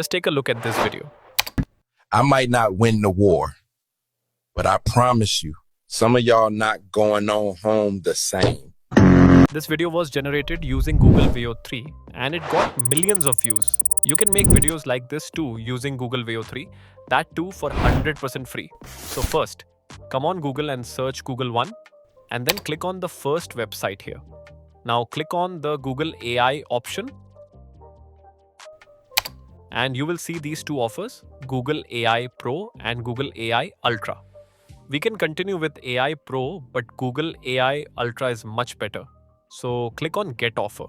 Just take a look at this video. I might not win the war, but I promise you, some of y'all not going on home the same. This video was generated using Google Veo 3 and it got millions of views. You can make videos like this too using Google Veo 3, that too for 100% free. So first, come on Google and search Google One and then click on the first website here. Now click on the Google AI option and you will see these two offers, Google AI Pro and Google AI Ultra. We can continue with AI Pro, but Google AI Ultra is much better. So click on Get Offer.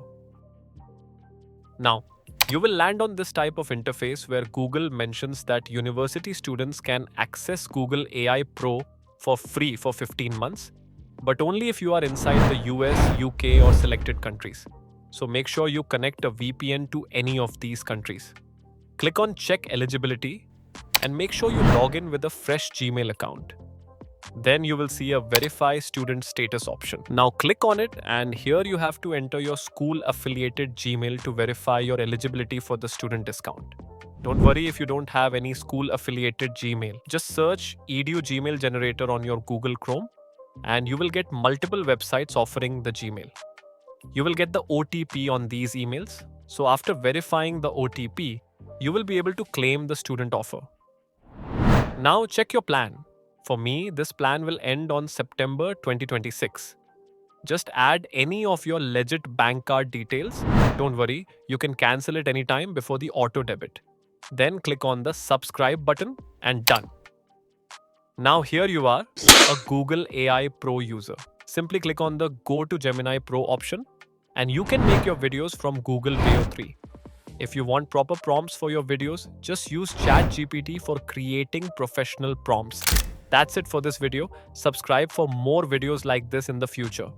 Now, you will land on this type of interface where Google mentions that university students can access Google AI Pro for free for 15 months, but only if you are inside the US, UK or selected countries. So make sure you connect a VPN to any of these countries. Click on Check Eligibility and make sure you log in with a fresh Gmail account. Then you will see a Verify Student Status option. Now click on it and here you have to enter your school affiliated Gmail to verify your eligibility for the student discount. Don't worry if you don't have any school affiliated Gmail. Just search edu Gmail generator on your Google Chrome and you will get multiple websites offering the Gmail. You will get the OTP on these emails. So after verifying the OTP, you will be able to claim the student offer. Now check your plan. For me, this plan will end on September 2026. Just add any of your legit bank card details. Don't worry, you can cancel it anytime before the auto debit. Then click on the subscribe button and done. Now here you are, a Google AI Pro user. Simply click on the Go to Gemini Pro option and you can make your videos from Google Veo 3. If you want proper prompts for your videos, just use ChatGPT for creating professional prompts. That's it for this video. Subscribe for more videos like this in the future.